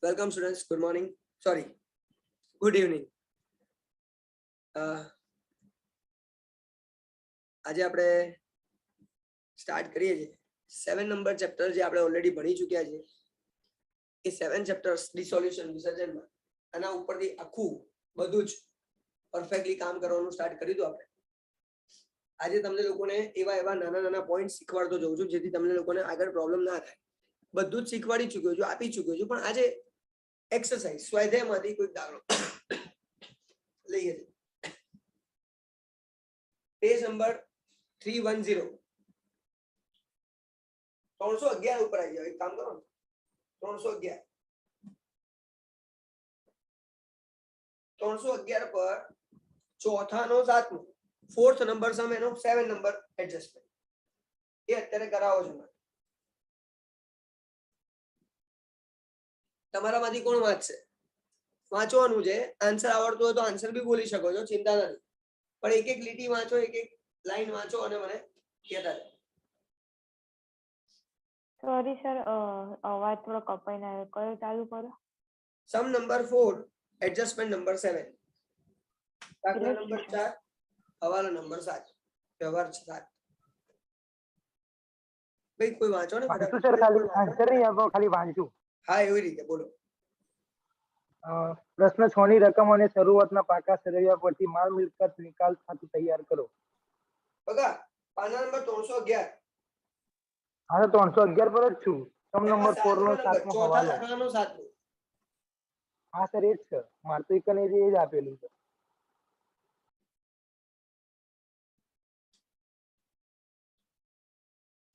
Welcome students. Good morning. Sorry. Good evening. આજે આપણે start કરીએ છીએ 7 નંબર ચેપ્ટર જે આપણે ઓલરેડી ભણી ચૂક્યા છે એ 7 ચેપ્ટર્સ ડિસોલ્યુશન વિસર્જનમાં આના ઉપરથી આખું બધું જ પરફેક્ટલી કામ કરવાનું સ્ટાર્ટ કરી દો આપણે આજે તમને લોકોને એવા નાના નાના પોઈન્ટ શીખવાડતો જઉં છું જેથી તમને લોકોને આગળ પ્રોબ્લેમ ના થાય બધું જ શીખવાડી ચૂક્યો છું આપી ચૂક્યો છું પણ આજે એક્સરસાઇઝ સ્વાધ્યાયમાંથી કોઈ દાખલો લઈએ છીએ પેજ નંબર 310 311 ઉપર આવી જાવ એક કામ કરો 311 પર ચોથા નો સાતમો ફોર્થ નંબર સમ એનો 7 નંબર એડજસ્ટમેન્ટ એ અત્યારે કરાવો છો તમારામાંથી કોણ વાંચશે વાંચવાનું છે આન્સર આવડતો હોય તો આન્સર બી બોલી શકો છો ચિંતા નથી પણ એક એક લીટી વાંચો એક એક લાઈન વાંચો અને મને કહેતા રહો સોરી સર અવાજ થોડો કપાઈને આવ્યો કયો ચાલુ કરો સમ નંબર 4 એડજસ્ટમેન્ટ નંબર 7 દાખલા નંબર 4 હવાલા નંબર 7 વ્યવહાર 7 ભાઈ કોઈ વાંચો ને વાંચું સર ખાલી આન્સર નહીં આપો ખાલી વાંચું હા એવી રીતે બોલો પ્રશ્ન 6 ની રકમ અને શરૂઆતના પાકા સરવૈયા પરથી માલ મિલકત નિકાલ ખાતું તૈયાર કરો બગા પાના નંબર 311 હા તો 311 પર જ છું સમ નંબર 4 નો સાતમો ચોથા હવાલો દાખલાનો સાતમો હા સર એ જ છે મારે તો એકને એ જ આપેલું છે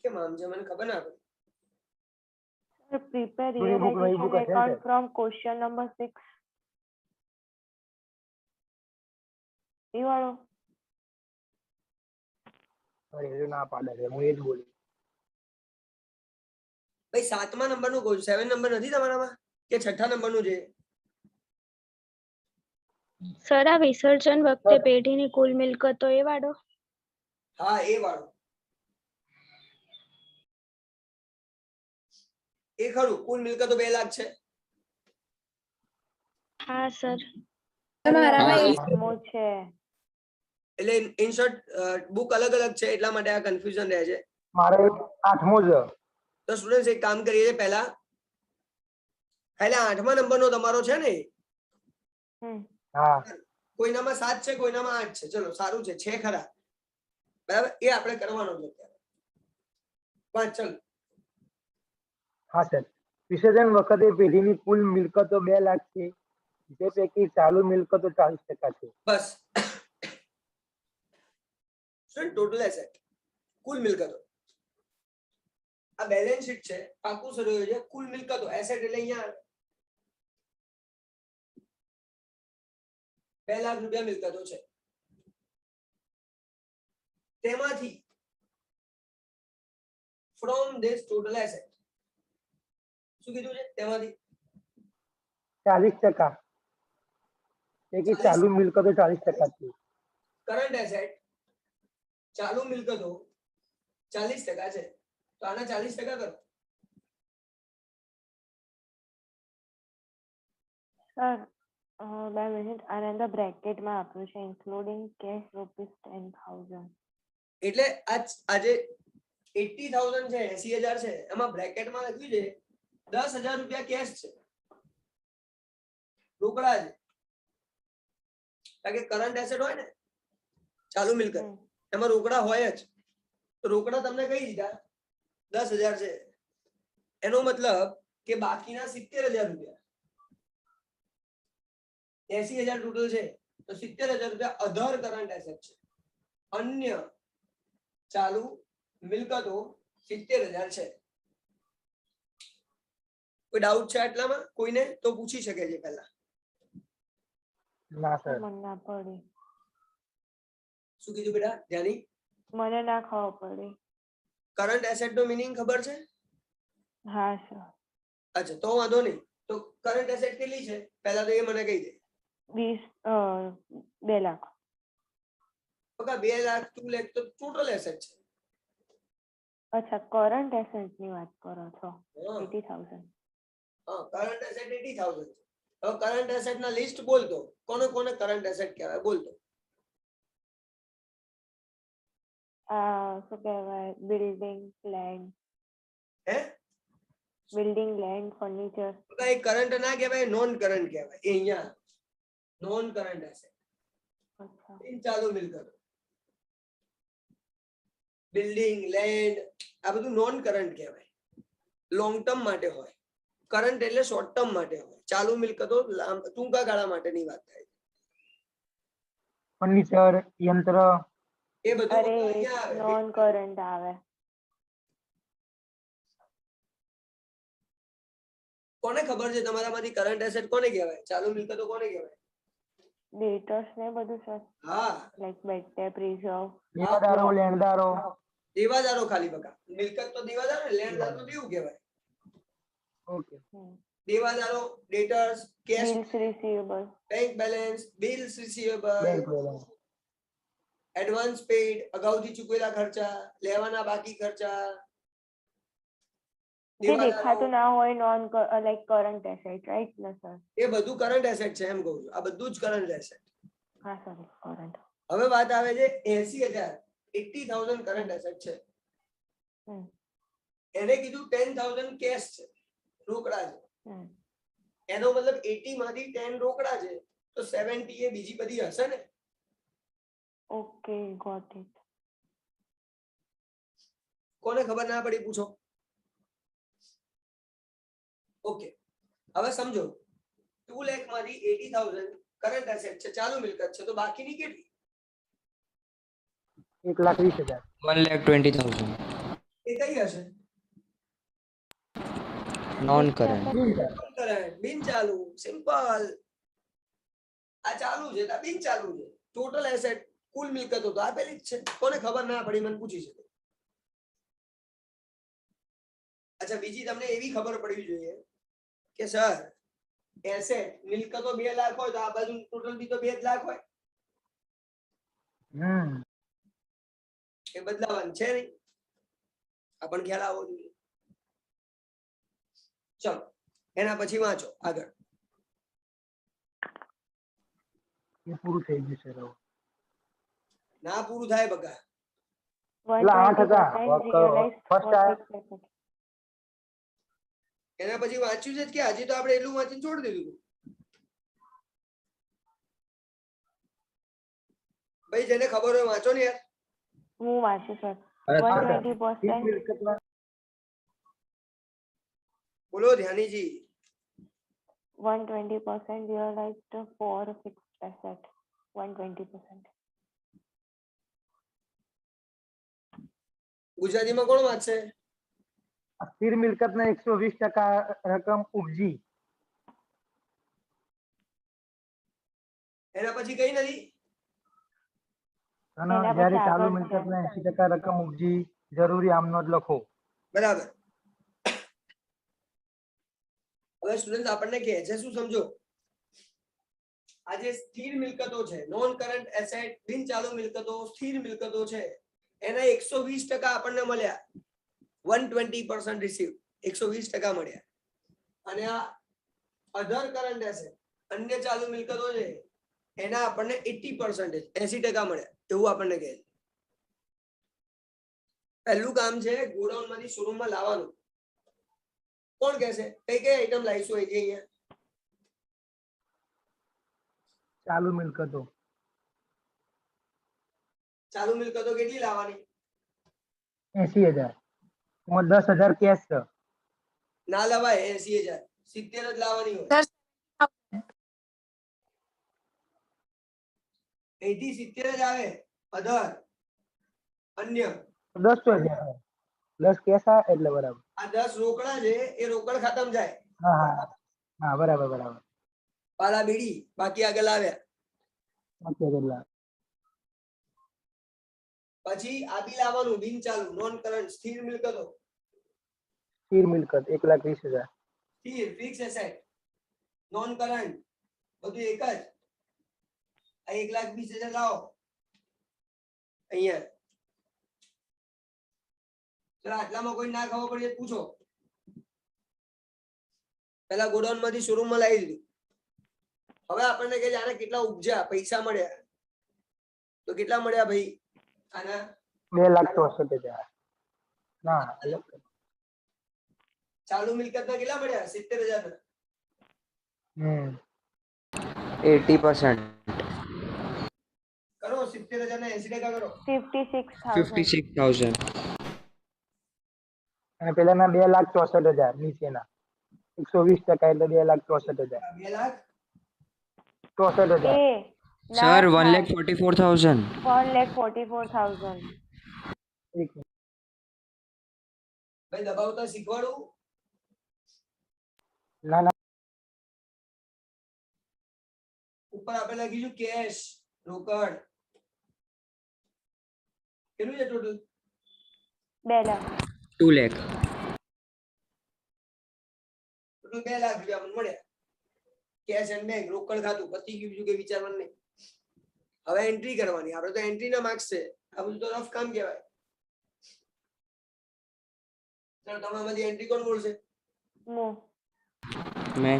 કેમ આમ છે મને ખબર ના પડી Sir, prepare પૂરી book નહીં, book realization હશે ને account sir? from question number 6. એ વાળો અરે એ ના પાડે છે હું એ જ બોલું ભાઈ સાતમા નંબરનું કહું 7 નંબર નથી તમારામાં કે છઠ્ઠા નંબરનું છે સર આ વિસર્જન વખતે પેઢીની કુલ મિલકતો એ વાળો હા એ વાળો એ ખરું કુલ મિલકતો 2 લાખ છે હા સર આઠમો છે એટલે ઇન શોર્ટ બુક અલગ અલગ છે એટલા માટે આ કન્ફ્યુઝન રહે છે મારે 8મો છે તો સ્ટુડન્ટ્સ એક કામ કરીએ પહેલા આઠમા નંબરનો તમારો છે ને હા કોઈનામાં 7 છે કોઈનામાં 8 છે ચલો સારું છે ખરા બરાબર એ આપણે કરવાનો છે અત્યારે પાંચ ચલો હા સર વિસર્જન વખતે પેઢીની કુલ મિલકતો 2 લાખ છે જે પૈકી ચાલુ મિલકતો 40% છે બસ ટોટલ એસેટ કુલ મિલકતો આ બેલેન્સ શીટ છે પાકું સર્વે છે કુલ મિલકતો એસેટ એટલે અહીંયા 2 લાખ રૂપિયા મિલકતો છે તેમાંથી ફ્રોમ ધીસ ટોટલ એસેટ શું કીધું છે તેમાંથી 40% પૈકી ચાલુ મિલકતો 40% છે કરંટ એસેટ ચાલુ મિલકતો 40% છે તો આના 40% કરો સર 2 મિનિટ આના અંદર બ્રેકેટમાં આપ્યું છે ઇન્ક્લુડિંગ કેશ ₹10,000 એટલે આજે 80,000 છે 80,000 છે એમાં બ્રેકેટમાં લખ્યું છે 10,000 રૂપિયા કેશ છે રોકડા છે કારણ કે કરંટ એસેટ હોય ને ચાલુ મિલકત એમાં રોકડા હોય જ તો રોકડા તમને કહી દીધા 10,000 છે એનો મતલબ કે બાકીના 70,000 રૂપિયા 80,000 ટોટલ છે તો 70,000 રૂપિયા અધર કરંટ એસેટ છે અન્ય ચાલુ મિલકતો 70,000 છે કોઈ ડાઉટ છે આટલામાં કોઈને તો પૂછી શકે છે પહેલા ના સર મને ના પડી શું કીધું બેટા ધ્યાની મને ના ખબર પડી કરંટ એસેટ નો મીનિંગ ખબર છે હા સર અચ્છા તો વાંધો નહીં તો કરંટ એસેટ કેટલી છે પહેલા તો એ મને કહી દે 2 લાખ બકા 2 લાખ 2 લાખ તો ટોટલ એસેટ છે અચ્છા કરંટ એસેટ ની વાત કરો છો 80,000 કરંટ એસેટ 80,000 છે. હવે કરંટ એસેટ ના લિસ્ટ બોલતો કોને કોને કરંટ એસેટ કહેવાય બોલતો. શું કહેવાય બિલ્ડિંગ લેન્ડ હે બિલ્ડિંગ લેન્ડ ફર્નિચર તો એ કરંટ ના કહેવાય, નોન કરંટ કહેવાય. એ અહીંયા નોન કરંટ એસેટ, અચ્છા ચાલુ મિલકતો, બિલ્ડિંગ લેન્ડ આ બધું નોન કરંટ કહેવાય. લોંગ ટર્મ માટે હોય. કરંટ એટલે શોર્ટ ટર્મ માટે હોય. ચાલુ મિલકતો ટૂંકા ગાળા માટેની વાત થાય. ફર્નિચર, યંત્ર, એ બધું અરે અહીંયા આવે. નોન કરંટ આવે કોને ખબર છે તમારામાંથી કરંટ એસેટ કોને કહેવાય, ચાલુ મિલકતો કોને કહેવાય? ડેટર્સ ને બધું સર હા લાઈક બેડ રિઝર્વ દેવાદારો, લેણદારો. દેવાદારો ખાલી બકા. મિલકત તો દેવાદાર ને, લેણદાર તો દેવું કહેવાય. ઓકે. દેવાદારો, debtors, cash, bills receivable bank balance, bills receivable, bank balance. Advance paid, અગાઉથી ચૂકવેલા ખર્ચા, લેવાના બાકી ખર્ચા. જે દેખાતું ના હોય non like current asset right ને સર? એ બધું કરંટ એસેટ છે એમ કહું છું. આ બધું જ કરંટ એસેટ. હા સર કરંટ. હવે વાત આવે છે 80,000 80,000 કરંટ એસેટ છે. એને કીધું 10,000 કેશ છે, રોકડા છે. એનો મતલબ 80 માંથી 10 રોકડા છે તો 70 એ બીજી બધી હશે ને. Okay got it. કોને ખબર ના પડી પૂછો. ઓકે હવે સમજો 2 લાખ માંથી 80,000 કરંટ એસેટ છે, ચાલુ મિલકત છે, તો બાકીની કેટલી? 1,20,000. 1,20,000 એ કઈ હશે? non current. કરંટ, બિન ચાલુ. સિમ્પલ. આ ચાલુ છે આ બિન ચાલુ છે. ટોટલ એસેટ કુલ મિલકતો તો આપેલી જ છે. કોને ખબર ના પડી મને પૂછી શકે. અચ્છા બીજી તમને એવી ખબર પડવી જોઈએ કે સર એસેટ મિલકતો 2 લાખ હોય તો આ બાજુ ટોટલ બી તો 2 જ લાખ હોય. એ બદલાવાનું છે નહીં. આપણને ખ્યાલ આવવો જોઈએ. ચલો એના પછી વાંચો આગળ. એ પૂરું થઈ ગયું છે. ના પૂરું થાય બકા. એટલે 8,000 ફર્સ્ટ એના પછી વાંચ્યું છે કે હજી તો આપણે એટલું વાંચીને છોડી દીધું. ભાઈ જેને ખબર હોય વાંચો ને યાર. હું વાંચું સર. 120% બોલો ધ્યાનીજી. 120% realized for fixed asset. 120%. ગુજરાતીમાં કોણ વાંચશે? સ્થિર મિલકતના 120% રકમ ઉપજી. એના પછી કઈ નથી. અને એના જ્યારે પછી ચાલુ આગળ છે. મિલકતના 80% રકમ ઉપજી જરૂરી આમનોંધ લખો. બરાબર. હવે સ્ટુડન્ટ આપણને કહે છે શું સમજો. આ જે સ્થિર મિલકતો છે, નોન કરંટ એસેટ, બિન ચાલુ મિલકતો, સ્થિર મિલકતો છે, એના 120% આપણને મળ્યા. 120% રિસીવ 120% મળ્યા. અને આ અધર કરંટ એસેટ, અન્ય ચાલુ મિલકતો છે, એના આપણને 80% 80% મળ્યા. એવું આપણને કહે છે. પહેલું કામ છે ગોડાઉન માંથી શોરૂમમાં લાવવાનું. કોણ કહેશે કઈ કઈ આઈટમ લાવીશું અહીંયા? ચાલુ મિલકતો. ચાલુ મિલકતો કેટલી લાવવાની? 80,000. એમાં 10,000 કેશ છે. ના લવાય 80,000, 70 જ લાવવાની હોય. 80-70 જ આવે. અધર અન્ય 10,000 10 કેશ આવે એટલે બરાબર. આ 10 રોકડા છે એ રોકડ ખાતામાં જાય. હા બરાબર. પાલા બીડી બાકી આગળ આવ્યા. પછી આ બી લાવવાનું બિન ચાલુ, નોન કરંટ, સ્થિર મિલકતો. સ્થિર મિલકત 1,20,000. સ્થિર ફિક્સ એસેટ, નોન કરંટ બધું એક જ. આ 1,20,000 લાવો અહીંયા. ચલો આટલામાં કોઈ ના ખબર પડી પૂછો. પેલા ગોડાઉન માંથી શોરૂમ માં લાવી દીધું. હવે આપણને કે આને કેટલા ઉપજ્યા પૈસા મળ્યા, તો કેટલા મળ્યા ભાઈ આના? 2,64,000. ના ચાલુ મિલકત ના કેટલા મળ્યા? 70,000. હમ 80%. કરો 70,000 ના 80% કરો. 56,000. 56,000. અને પેલાના 2,64,000 નીચેના 120% એટલે 2,64,000. 2,64,000. એ Sir, લાખ 1,44,000. 1,44,000. એક મિનિટ. ભાઈ દબાવતા શીખવાડું. ના ના ઉપર આપણે લખીશું કેશ રોકડ. કેટલું છે total? 2 lakh. 2 lakh. Total 2 lakh રૂપિયા મને મળ્યા. કેશ એન્ડ બેંક રોકડ ખાતું પતી ગયું, બીજું કઈ વિચારવાનું નહીં. હવે એન્ટ્રી કરવાની. આપણે તો એન્ટ્રી ના માર્ક્સ છે, આ બધું તો રફ કામ કહેવાય. ચાલો તમારામાંથી એન્ટ્રી કોણ બોલશે? હું. મેં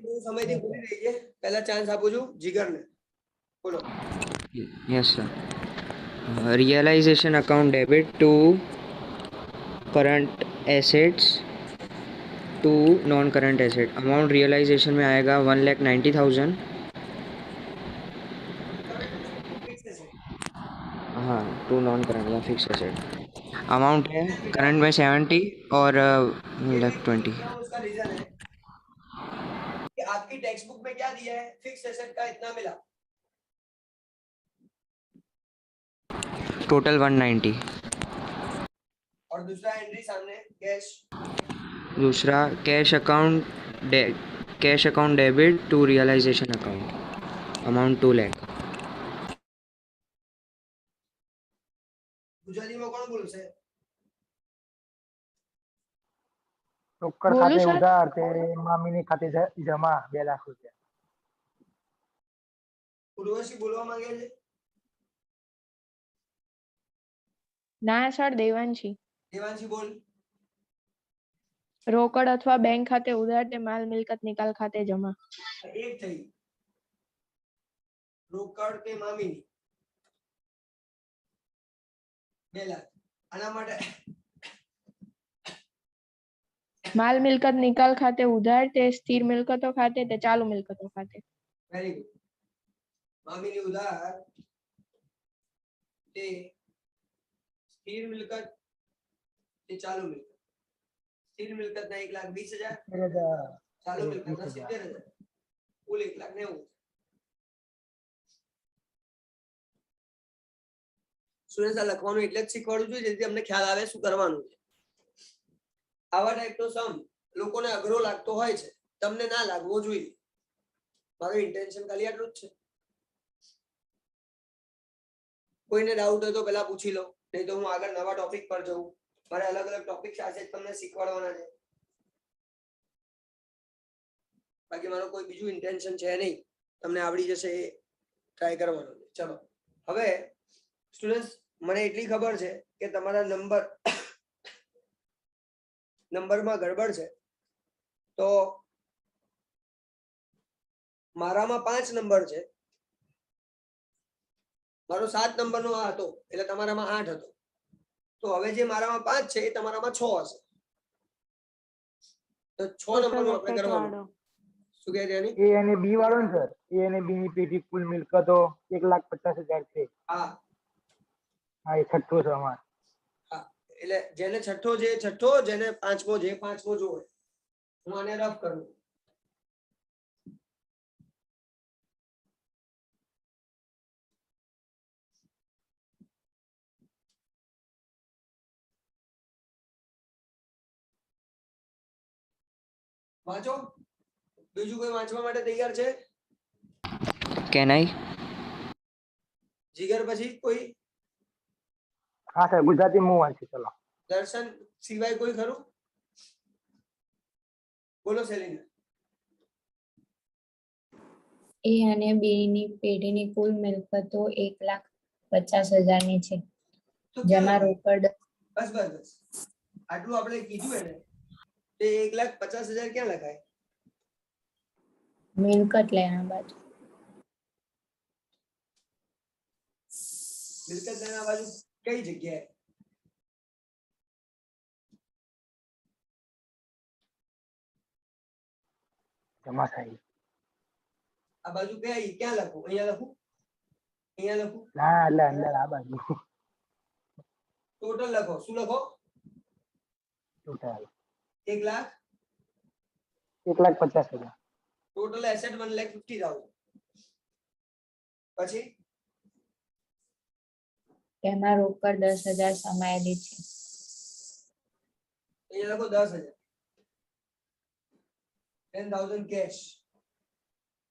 બહુ સમયથી બોલી રહી છે, પહેલા ચાન્સ આપું છું જીગરને. બોલો. yes sir. Realization account debit to current assets to non current asset. Amount realization में आएगा 1,90,000. हाँ, टू नॉन करंट या फिक्स एसेट. अमाउंट है करंट में 70 और लेफ्ट 20. उसका रीजन है कि आपकी टेक्स्ट बुक में क्या दिया है, फिक्स एसेट का इतना मिला, टोटल 190. और दूसरा एंट्री सामने कैश. दूसरा cash account debit to realisation account. Amount 2 lakh. Gujarati માં કોણ બોલશે? રોકડ બોલું ખાતે સર? ઉધાર તે મામીની ખાતે જમા 2 લાખ રૂપિયા. ઉર્વશી બોલવા માંગે છે? ના સર, દેવાંશી. દેવાંશી બોલ. રોકડ અથવા બેંક ખાતે ઉધાર તે માલ મિલકત નિકાલ ખાતે જમા. એક થઈ રોકડ કે મામીની 2 લાખ. આના માટે માલ મિલકત નિકાલ ખાતે ઉધાર તે સ્થિર મિલકતો ખાતે તે ચાલુ મિલકતો ખાતે. Very good. મામીની ઉધાર તે સ્થિર મિલકત તે ચાલુ મિલકત. સ્થિર મિલકત ના 1,20,000, 13,000. ચાલુ મિલકત ના 70,000, કુલ 1,90,000. સ્ટુડન્ટ્સ આ લખવાનું એટલે જ શીખવાડું છું જેથી અમને ખ્યાલ આવે શું કરવાનું છે. આવા ટાઈપનો સમ લોકોને અઘરો લાગતો હોય છે, તમને ના લાગવો જોઈએ. મારું ઇન્ટેન્શન ખાલી આટલું જ છે. કોઈને ડાઉટ હોય તો પહેલા પૂછી લો, નહીં તો હું આગળ નવા ટોપિક પર જઉં. મારે અલગ અલગ ટોપિક સાથે તમને શીખવાડવાના છે. બાકી મારો કોઈ બીજું ઇન્ટેન્શન છે નહીં, તમને આવડી જશે એ ટ્રાય કરવાનું છે. ચલો હવે સ્ટુડન્ટ્સ મને એટલી ખબર છે કે તમારા નંબરમાં ગડબડ છે. તો મારામાં 5 નંબર છે, મારો 7 નંબરનો આ હતો એટલે તમારામાં 8 હતો. તો હવે જે મારામાં 5 છે એ તમારામાં 6 હશે. તો 6 નંબરનું આપણે કરવાનું. શું કહે છે એની? એ અને બી વાળો ને સર, એ અને બી ની પેટી કુલ મિલકતો 1,50,000 છે. હા હા એ છઠ્ઠો છે અમાર. હા, એટલે જેને છઠ્ઠો છે એ છઠ્ઠો, જેને પાંચમો છે એ પાંચમો જોવે. હું આને રફ કરું. વાંચો. બીજું કોઈ વાંચવા માટે તૈયાર છે? Can I? જીગર પછી કોઈ? હા સર, ગુજરાતી હું વાંચી. ચલો દર્શન સિવાય કોઈ ખરું? બોલો સેલિના. એ અને બી ની પેઢીની કુલ મિલકતો 1,50,000 ની છે. તો જેમાં રોકડ બસ આટલું આપણે કીધું એને તો 1,50,000 ક્યાં લખાય? મિલકત લેણા બાજુ. મિલકત લેના બાજુ કઈ જગ્યાએ? જમા થાય. આ બાજુ ક્યાં લખું? અહીંયા લખું? અહીંયા લખું? ના એટલે અંદર આ બાજુ ટોટલ લખો. શું લખો? ટોટલ 1,50,000. 1,50,000. Total asset 1,50,000. પછી તેમાં રોકડ 10,000 સમાયેલી છે. અહીંયા લખો 10,000. 10,000 કેશ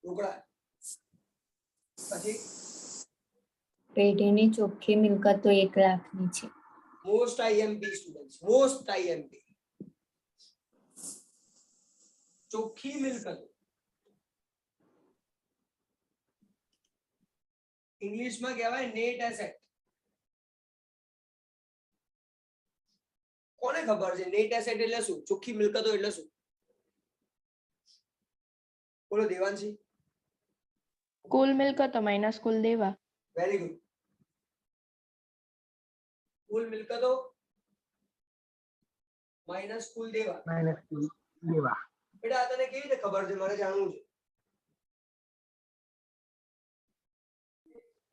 રોકડા. પછી પેઢીની ચોખ્ખી મિલકતો 1 લાખની છે. Most IMP students, most IMP. ચોખ્ખી મિલકત ઇંગ્લિશમાં કહેવાય નેટ એસેટ. કોને ખબર છે નેટ એસેટ એટલે શું? ચોખ્ખી મિલકતો એટલે શું? બોલો દેવાંશી. કુલ મિલકતો માઇનસ કુલ દેવા. Very good. કુલ મિલકતો માઇનસ કુલ દેવા. માઇનસ દેવા. બેટા આ તને કેવી રીતે ખબર છે? મારે જાણવું છે.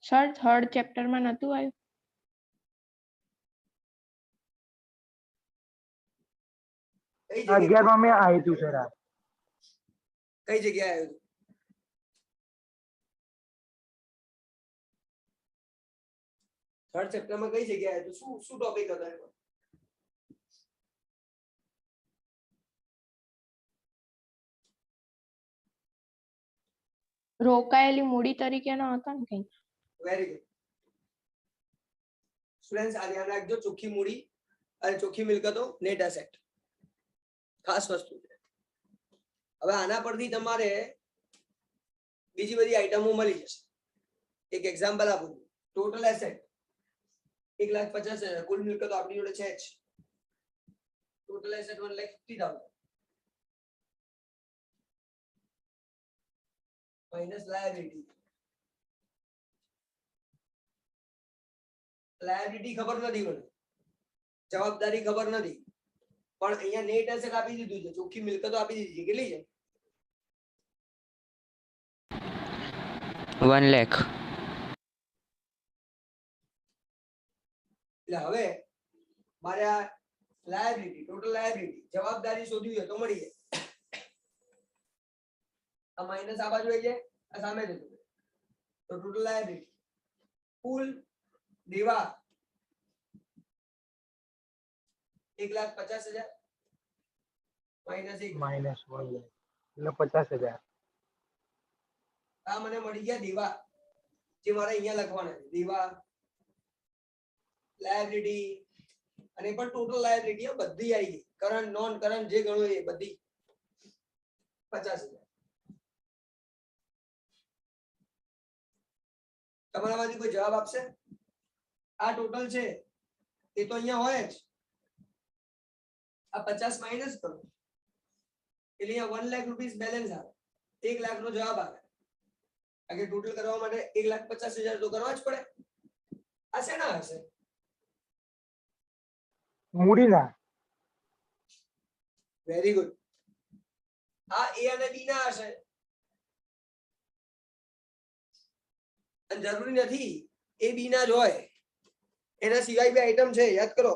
સર થર્ડ ચેપ્ટરમાં નતું આવ્યું? કઈ જગ્યાએ 11 માં આવ્યું હતું સર. આ કઈ જગ્યાએ આવ્યું? થર્ડ ચેપ્ટરમાં કઈ જગ્યાએ આવ્યું? શું ટોપિક હતો એમાં? રોકાયેલી મૂડી તરીકેનો હતો ને કઈ. Very good. સ્ટુડન્ટ્સ આ ધ્યાન રાખજો. ચોખ્ખી મૂડી અને ચોખ્ખી મિલકતો નેટ એસેટ ખાસ વસ્તુ છે. હવે આના પરથી તમારે બીજી બધી આઈટમો મળી જશે. એક એક્ઝામ્પલ આપું છું. Total asset 1,50,000. કુલ મિલકતો આપણી જોડે છે જ. Total asset 1,50,000 minus liability. Liability ખબર નથી મને, જવાબદારી ખબર નથી, પણ અહીંયા નેટ એસેટ આપી દીધું છે. ચોખ્ખી મિલકતો આપી દીધી છે. કેટલી છે? 1 lakh. એટલે હવે મારે આ લાયબિલિટી, ટોટલ લાયબિલિટી, જવાબદારી શોધવી હોય તો મળી જાય. આ માઇનસ આ બાજુ આવી જાય, આ સામે જતું રહે. તો ટોટલ લાયબિલિટી, કુલ દેવા 1,50,000 માઇનસ 1 માઇનસ 1 લાખ એટલે 50,000. આ મને મળી ગયા દેવા, જે મારે અહીંયા લખવાના છે. દેવા, લાયબિલિટી, અને પણ ટોટલ લાયબિલિટી બધી આવી ગઈ. કરંટ, નોન કરંટ જે ગણો એ બધી 50,000. તમારામાંથી કોઈ જવાબ આપશે? આ ટોટલ છે એ તો અહીંયા હોય જ. આ 50 માઇનસ કરો એટલે અહીંયા 1 લાખ રૂપીસ બેલેન્સ આવે. 1 લાખ નો જવાબ આવે. કારણ કે ટોટલ કરવા માટે 1,50,000 તો કરવા જ પડે. આ શેના હશે? મૂડીના. Very good. આ એ અને બી ના હશે. અને જરૂરી નથી એ બી ના જ હોય, એના સિવાય બી આઈટમ છે. યાદ કરો.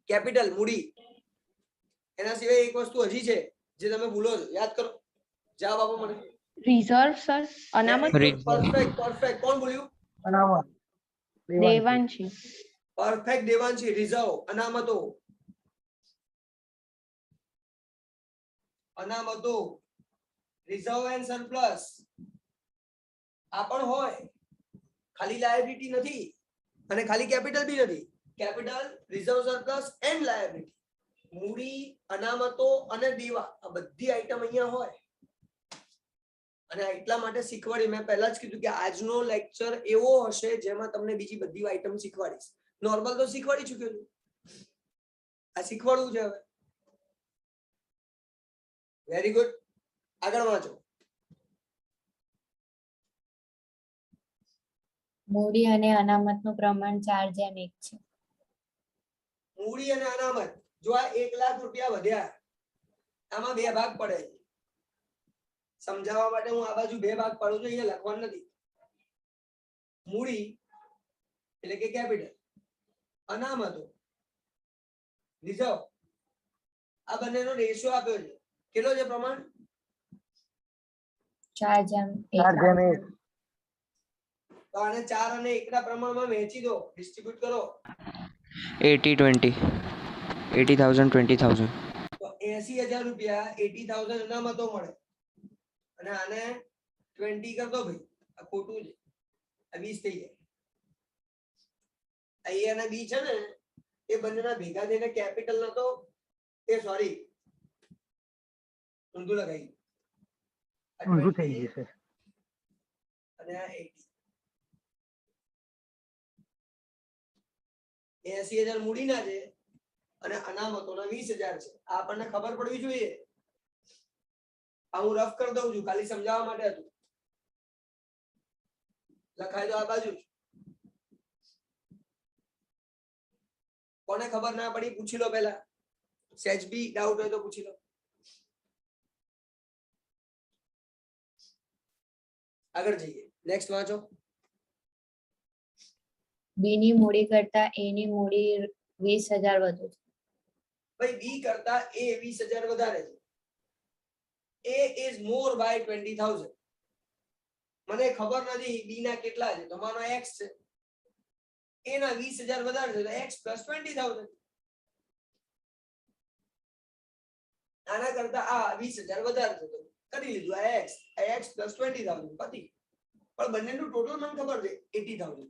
કેપિટલ, મૂડી, એના સિવાય એક વસ્તુ હજી છે જે તમે ભૂલો છો. યાદ કરો. જવાબ આપો મને. Reserve sir. અનામત. Perfect perfect. કોણ બોલ્યું? અનામત. દેવાંશી. પરફેક્ટ દેવાંશી. રિઝર્વ, અનામતો. અનામતો, રિઝર્વ એન્ડ સરપ્લસ આ પણ હોય. ખાલી લાયબિલિટી નથી અને ખાલી કેપિટલ બી નથી. Capital, reserve, surplus and liability. મૂડી, અનામતો અને દેવા આ બધી આઈટમ અહીંયા હોય. અને એટલા માટે શીખવાડી, મેં પહેલા જ કીધું કે આજનો લેક્ચર એવો હશે જેમાં તમને બીજી બધી આઈટમ શીખવાડીશ. નોર્મલ તો શીખવાડી ચૂક્યો છું, આ શીખવાડવું છે હવે. વેરી ગુડ, આગળ વાંચો. મૂડી અને અનામતનું પ્રમાણ 4:1 છે. મૂડી અને અનામત, જો આ 1 લાખ રૂપિયા વધ્યા, આમાં બે ભાગ પડે છે. સમજાવવા માટે હું આ બાજુ બે ભાગ પાડું છું, અહીંયા લખવાનું નથી. મૂડી એટલે કે કેપિટલ, અનામતો રિઝર્વ, આ બંનેનો રેશિયો આપ્યો છે. કેટલો છે પ્રમાણ? 4:1. તો આને 4 અને 1 ના પ્રમાણમાં વહેંચી દો, ડિસ્ટ્રીબ્યુટ કરો. 80-20, 80,000 20,000. તો 80,000 રૂપિયા 80,000 અનામતો મળે, અને આને 20 કર દો ભાઈ, આ ખોટું છે, આ 20 થઈ જાય. A અને B છે ને એ બંનેના ભેગા થઈને કેપિટલ નતો, એ સોરી ઊંધું લગાવી, ઊંધું થઈ ગયું છે. અને આ 80. 80,000 મૂડીના છે અને અનામતોના 20,000 છે. આ આપણને ખબર પડવી જોઈએ. આ હું રફ કરી દઉં છું, ખાલી સમજાવવા માટે હતું. લખાઈ દો આ બાજુ. કોને ખબર ના પડી પૂછી લો પહેલા, સેજ બી ડાઉટ હોય તો પૂછી લો. આગળ જઈએ, નેક્સ્ટ વાંચો. B ની મૂડી કરતા A ની મૂડી 20,000 વધુ છે. ભાઈ બી કરતા એ 20,000 વધારે છે. A is more by 20,000. મને ખબર નથી બી ના કેટલા છે, તમારો x છે. A ના 20,000 વધારે છે તો x plus 20,000. આના કરતા આ 20,000 વધારે છે તો કરી લીધું, આ x plus 20,000 પતી. પણ બંનેનું ટોટલ મને ખબર છે 80,000.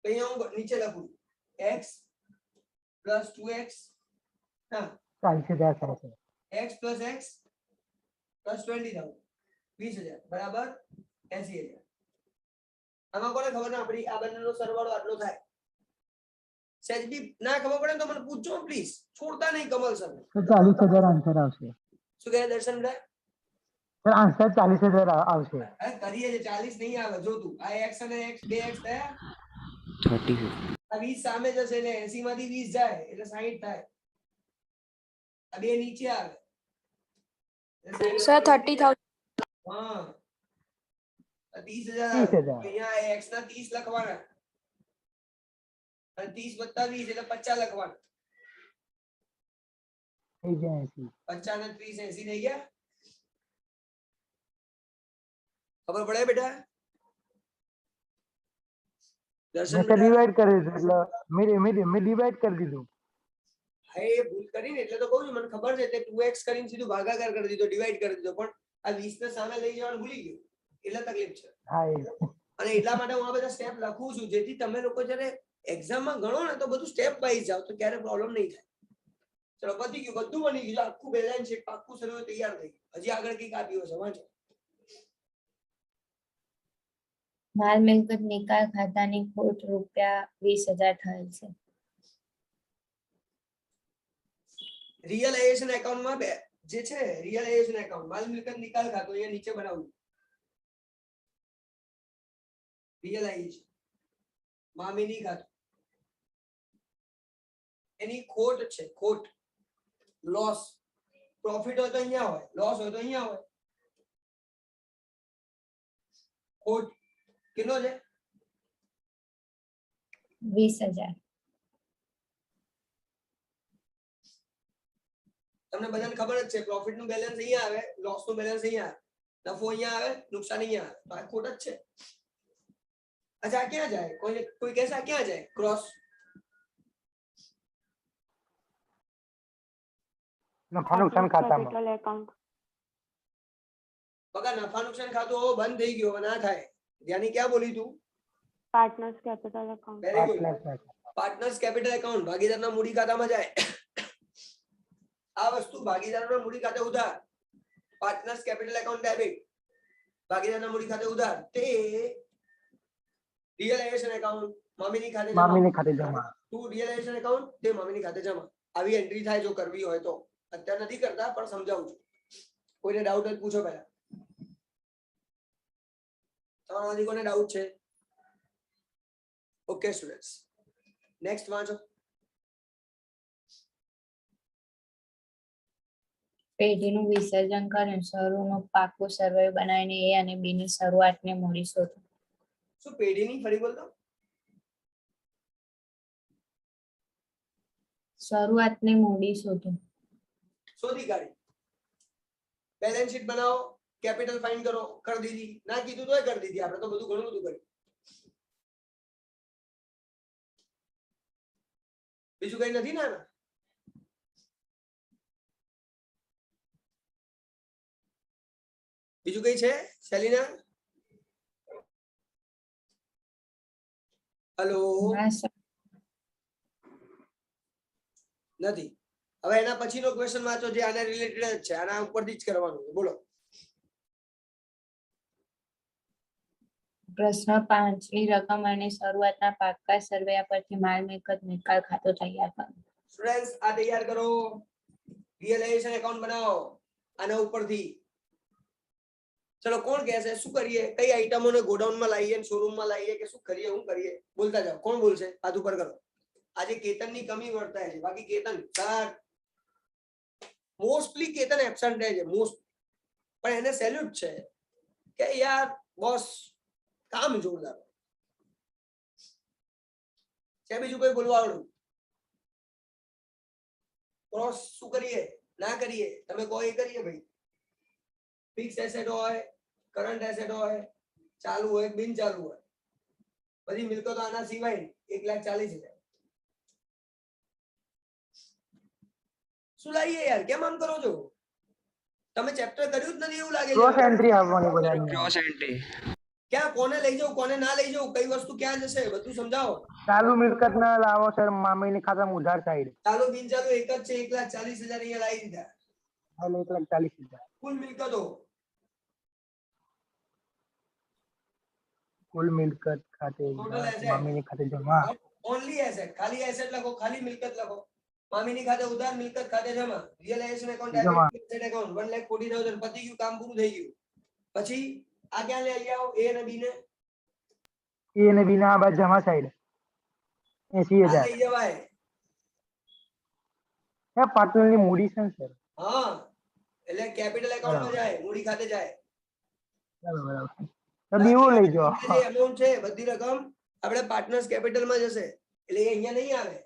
તો અહીંયા હું નીચે લખું x plus 2x, હા 40,000 થશે. x plus x plus 20,000, 20,000 બરાબર 80,000. આમાં કોને ખબર ના પડી? આ બંનેનો સરવાળો આટલો થાય. સેજ બી ના ખબર પડે તો મને પૂછજો પ્લીઝ, છોડતા નહીં કમલ સર. તો 40,000 આન્સર આવશે. શું કહે દર્શન ભાઈ? સર આન્સર 40,000 આવશે. હા કરીએ છે, 40 નહીં આવે. જો તું આ x અને x, બે x થયા, 30. આ 20 સામે જશે એટલે 80 માંથી 20 જાય એટલે 60 થાય. આ બે નીચે આવે સર 30,000. હા 30,000 આવે. 30,000. અહીંયા x ના 30 લખવાના અને 30 વત્તા 20 એટલે 50 લખવાના. થઈ જાય 80. 50 ને 30 80 થઈ ગયા. ખબર પડે બેટા? દર્શન મેં બેટા? ડિવાઈડ કરી દીધું એટલે મેં ડિવાઈડ કરી દીધું. હા એ ભૂલ કરીને એટલે તો કહું છું, મને ખબર છે એટલે 2x કરીને સીધું ભાગાકાર કરી દીધો, ડિવાઈડ કરી દીધો, પણ આ 20 ને સામે લઈ જવાનું ભૂલી ગયો એટલે તકલીફ છે. હા એ અને એટલા માટે હું આ બધા સ્ટેપ લખું છું જેથી તમે લોકો જ્યારે એક્ઝામમાં ગણો ને તો બધું સ્ટેપ વાઇઝ જાઓ તો ક્યારે પ્રોબ્લેમ નહીં થાય. ચલો પતી ગયું, બધું બની ગયું, આખું બેલેન્સ શીટ આખું સર્વે તૈયાર થઈ ગયું. હજી આગળ કંઈક આપ્યું હશે વાંચો. માલ મિલકત નિકાલ ખાતાની ખોટ રૂપિયા 20,000 થયેલ છે. રિયલાઇઝેશન એકાઉન્ટમાં બે જે છે, રિયલાઇઝેશન એકાઉન્ટ માલ મિલકત નિકાલ ખાતું અહીંયા નીચે બનાવું. રિયલાઇઝેશન મામીની ખાતું, એની ખોટ છે, ખોટ, લોસ. પ્રોફિટ હોય તો અહીંયા હોય, લોસ હોય તો અહીંયા હોય. ખોટ કેટલો છે? 20,000. તમને બધાને ખબર જ છે પ્રોફિટ નું બેલેન્સ અહીંયા આવે, લોસ નું બેલેન્સ અહીંયા આવે, નફો અહીંયા આવે, નુકસાન અહીંયા આવે. તો આ ખોટ જ છે. અચ્છા આ ક્યાં જાય? કોઈ કહેશે આ ક્યાં જાય? ક્રોસ નફા નુકસાન ખાતામાં. Capital account. બગા નફા નુકસાન ખાતું હવે બંધ થઈ ગયું, હવે ના થાય. ધ્યાની ક્યાં બોલી તું? Partners capital account. Very good. Partners capital account ભાગીદારના મૂડી ખાતામાં જાય. આ વસ્તુ ભાગીદારોના મૂડી ખાતે ઉધાર, પાર્ટનર્સ કેપિટલ એકાઉન્ટ ડેબિટ, ભાગીદારના મૂડી ખાતે ઉધાર, તે રિયલાઇઝેશન એકાઉન્ટ મામીની ખાતે જમા. મામીની ખાતે જમા. ટુ રિયલાઇઝેશન એકાઉન્ટ તે મામીની ખાતે જમા. આવી એન્ટ્રી થાય જો કરવી હોય તો. અત્યારે નથી કરતા પણ સમજાવું છું. કોઈને ડાઉટ હોય પૂછો પહેલા. તમારામાંથી કોને ડાઉટ છે? ઓકે સ્ટુડન્ટ્સ, નેક્સ્ટ વાંચો. પેઢીનું વિસર્જન કરીને શરૂનું પાકું સર્વે બનાવીને એ અને બી ની શરૂઆતને મૂડી શોધો. શું પેઢીની ફરી બોલતો? શરૂઆતને મૂડી શોધો. શોધી કાઢી. બેલેન્સ શીટ બનાવો, કેપિટલ ફાઇન્ડ કરો, કરી દીધી. ના કીધું તોય કરી દીધી. આપણે તો બધું ઘણું બધું કર્યું. બીજું કઈ નથી ને? બીજું કઈ છે સેલિના? હેલો, હા સર. નથી. હવે એના પછીનો ક્વેશ્ચન વાંચો જે આના રિલેટેડ જ છે. આના ઉપરથી જ કરવાનું છે. બોલો. પ્રશ્ન 5 ની રકમ અને શરૂઆતના પાકા સર્વે પરથી માલ મિલકત નિકાલ ખાતું તૈયાર કરો. સ્ટુડન્ટ્સ આ તૈયાર કરો. રિયલાઇઝેશન એકાઉન્ટ બનાવો આના ઉપરથી. ચલો કોણ કહેશે શું કરીએ? કઈ આઈટમોને ગોડાઉનમાં લાવીએ ને શોરૂમમાં લાવીએ કે શું કરીએ? શું કરીએ? બોલતા જાઓ. કોણ બોલશે? હાથ ઉપર કરો. આજે કેતનની કમી વર્તાય છે. બાકી Ketan sir mostly Ketan absent રહે છે મોસ્ટ. પણ એને સેલ્યુટ છે કે યાર બોસ કામ જોરદાર છે. બીજું કોઈ બોલવા આવડું? ક્રોસ શું કરીએ ના કરીએ? તમે કહો એ કરીએ ભાઈ. ફિક્સ એસેટ હોય, કરંટ એસેટ હોય, ચાલુ હોય, બિન ચાલુ હોય, બધી મિલકતો આના સિવાય 1,40,000. શું લાવીએ યાર? કેમ આમ કરો છો? તમે ચેપ્ટર કર્યું જ નથી એવું લાગે ક્રોસ છે. એન્ટ્રી આવવાની બધાની. ક્રોસ એન્ટ્રી ક્યાં કોને લઈ જાઉં કોને ના લઈ જાઉં, કઈ વસ્તુ ક્યાં જશે બધું સમજાવો. ચાલુ મિલકત ના લાવો સર, મામીની ખાતામાં ઉધાર સાઈડ. ચાલુ બિન ચાલુ એક જ છે. 1,40,000 અહીંયા લાવી દીધા. હાલ 1,40,000. કુલ મિલકતો કુલ મિલકત ખાતે Total ઉધાર, asset. મામીની ખાતે જમા. Only asset. ખાલી એસેટ લખો, ખાલી મિલકત લખો. મામીની ખાતે ઉધાર, મિલકત ખાતે જમા. રિયલાઇઝેશન એકાઉન્ટ, જમા. ડેબિટ એકાઉન્ટ 1,40,000 પતી ગયું, કામ પૂરું થઈ ગયું. પછી આ ક્યાં લઈ આવો? એ અને બી ને એ અને બી ના આ બાજુ જમા સાઈડ આ 80,000. લઈ જવાય. હે પાટણની મૂડી છે ને સર. હા એટલે કેપિટલ એકાઉન્ટમાં જાય, મૂડી ખાતે જાય. બરાબર બરાબર. તો બીવું લઈ જાઓ. જે amount છે બધી રકમ આપણે પાર્ટનર્સ કેપિટલમાં જશે. એટલે એ અહીંયા નહીં આવે.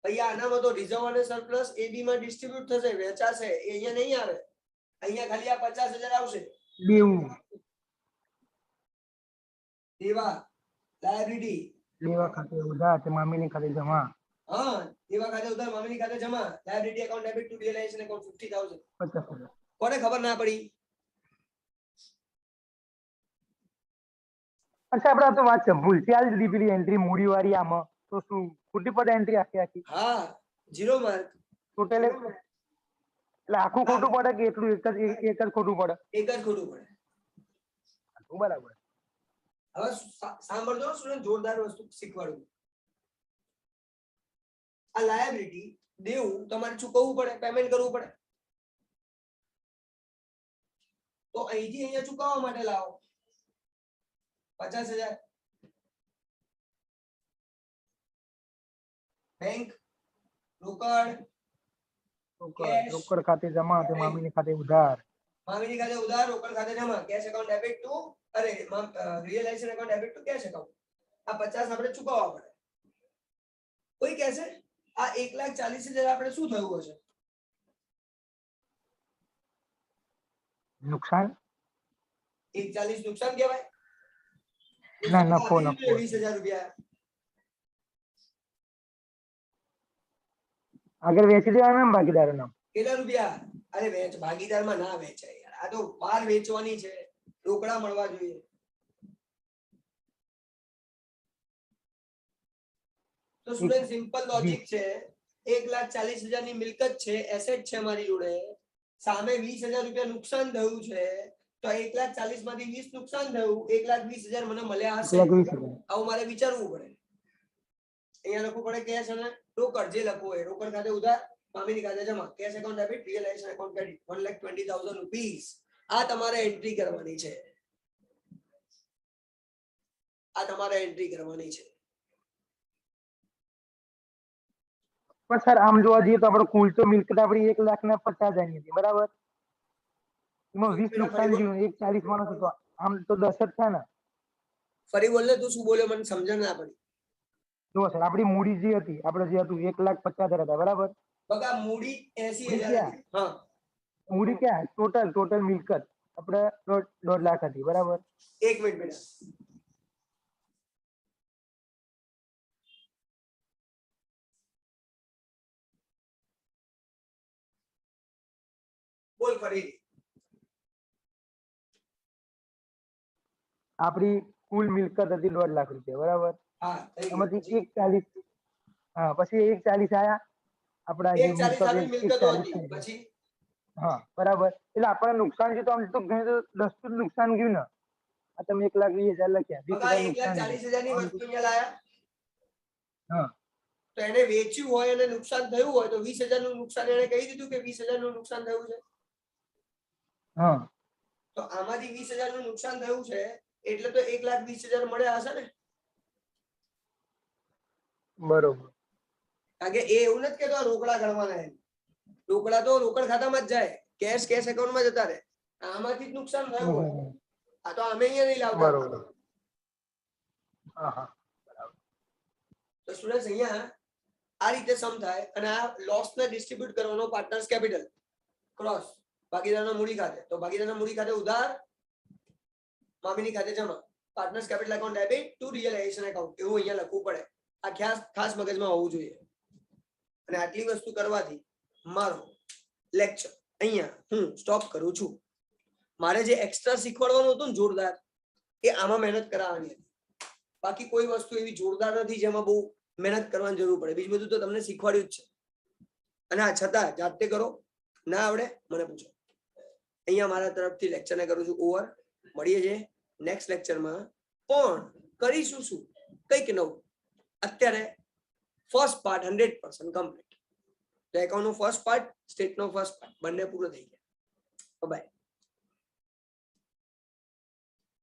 અહીંયા આનામાં તો રિઝર્વ અને સરપ્લસ એબી માં ડિસ્ટ્રીબ્યુટ થશે, વેચાશે. એ અહીંયા નહીં આવે. અહીંયા ખાલી આ 50,000 આવશે. બીવું દેવા, લાયબિલિટી. લેવા ખાતે ઉધાર તે મામીની ખાતે જમા. હા દેવા ખાતે ઉધાર, મામીની ખાતે જમા. Liability account, debit to realisation account 50,000. 50,000. કોને ખબર ના પડી? અચ્છા આપણે આ તો વાત છે ભૂલથી આવી દીધી પેલી એન્ટ્રી મૂડી વાળી આમાં, તો શું ખોટી પડે એન્ટ્રી આખી આખી? હા 0 માર્ક. ટોટલ એટલે આખું ખોટું પડે કે એટલું એક જ ખોટું પડે? એક જ ખોટું પડે. બરાબર. હવે સાંભળજો સ્ટુડન્ટ, જોરદાર વસ્તુ શીખવાડું. આ લાયબિલિટી દેવું તમારે ચૂકવવું પડે, પેમેન્ટ કરવું પડે. તો અહીંથી અહીંયા ચૂકવવા માટે લાવો 50,000. બેંક, રોકડ, રોકડ ખાતે જમા તે મામીની ખાતે ઉધાર. મામીની ખાતે ઉધાર, રોકડ ખાતે જમા. Cash account debit to realisation account debit to cash account. આ 50 આપણે ચૂકવવા પડે. કોઈ કહેશે આ 1,40,000 આપણે શું થયું હશે? નુકસાન? 1,40 નુકસાન કહેવાય? ના નફો. 20,000 રૂપિયા આગળ વેચી દેવાના ને ભાગીદારો નામ. કેટલા રૂપિયા? અરે વેચ ભાગીદારમાં ના વેચાય યાર. આ તો માલ વેચવાની છે, રોકડા મળવા જોઈએ. તો સ્ટુડન્ટ સિમ્પલ લોજિક છે. 1,40,000 ની મિલકત છે, એસેટ છે મારી જોડે. સામે 20,000 રૂપિયા નુકસાન થયું છે. તો 1,40,000 માંથી 20 નુકસાન થયું, 1,20,000 મને મળ્યા હશે. 1,20,000. આવું મારે વિચારવું પડે. અહીંયા લખવું પડે કેશ અને રોકડ, જે લખવું હોય. રોકડ ખાતે ઉધાર, મામીની ખાતે જમા. Cash account debit, realisation account credit, 1,20,000 rupees. આ તમારે એન્ટ્રી કરવાની છે. આ તમારે એન્ટ્રી કરવાની છે. પણ સર આમ જોવા જઈએ તો આપણે કુલ તો મિલકત આપણી 1,50,000 ની હતી, બરાબર? એમાં 20 નુકસાન ગયું, 1,40 માણસ હતો, આમ તો 10 જ થાય ને. ફરી બોલ ને, તું શું બોલ્યો મને સમજણ ના પડી. જો સર આપણી મૂડી જે હતી, આપણે જે હતું 1,50,000 હતા, બરાબર? બગા મૂડી 80,000 હતી. હા, મૂડી ક્યાં? ટોટલ મિલકત આપણે 1.5 લાખ હતી, બરાબર? 1 મિનિટ બેટા. બોલ ફરી. આપણી કુલ મિલકત હતી 1.5 લાખ રૂપિયા, બરાબર? હા, થઈ ગયું. એમાંથી 1,40, હા, પછી 1,40 આયા આપણા જે 1,40 આવી મિલકતો 1,40 હતી. થઈ ગયા. પછી હા, બરાબર. એટલે આપણને નુકસાન છે તો આમ તો ઘણું તો 10 નું નુકસાન ગયું ને. આ તમે 1,20,000 લખ્યા, બગા 20,000 નુકસાન ગયું. 1,40,000 ની વસ્તુ અહીંયા લાયા. હા, તો એને વેચ્યું હોય અને નુકસાન થયું હોય તો 20,000 નું નુકસાન એને કહી દીધું કે 20,000 નું નુકસાન થયું છે. હા, તો આમાંથી 20,000 નું નુકસાન થયું છે એટલે તો 1,20,000 મળ્યા હશે ને. બરોબર. કારણ કે એ એવું નથી કેતો આ રોકડા ગણવાના એમ. રોકડા તો રોકડ ખાતામાં જ જાય, કેશ એકાઉન્ટમાં જતા રહે. આમાંથી જ નુકસાન થયું હોય. આ તો અમે અહીંયા નહીં લાવતા. બરોબર. હા, હા. તો સ્ટુડન્ટ્સ અહીંયા આ રીતે સમ થાય અને આ લોસ ને ડિસ્ટ્રીબ્યુટ કરવાનો પાર્ટનર્સ કેપિટલ ક્રોસ ભાગીદારના મૂડી ખાતે. તો ભાગીદારના મૂડી ખાતે ઉધાર, મામીની ખાતે જમા. Partners capital account debit to realisation account, એવું અહીંયા લખવું પડે. આ ખાસ મગજમાં હોવું જોઈએ. અને આટલી વસ્તુ કરવાથી મારો લેક્ચર અહીંયા હું સ્ટોપ કરું છું. મારે જે એક્સ્ટ્રા શીખવાડવાનું હતું ને જોરદાર, એ આમાં મહેનત કરાવવાની હતી. બાકી કોઈ વસ્તુ એવી જોરદાર નથી જેમાં બહુ મહેનત કરવાની જરૂર પડે. બીજું બધું તો તમને શીખવાડ્યું જ છે. અને આ છતાં જાતે કરો, ના આવડે મને પૂછો. અહીંયા મારા તરફથી લેક્ચરને કરું છું ઓવર. મળીએ છીએ નેક્સ્ટ લેક્ચરમાં. પણ કરીશું શું કંઈક નવું. અત્યારે ફર્સ્ટ પાર્ટ 100% કમ્પ્લીટ. તો એકાઉન્ટનો ફર્સ્ટ પાર્ટ, સ્ટેટનો ફર્સ્ટ પાર્ટ બંને પૂરો થઈ ગયા. બાય.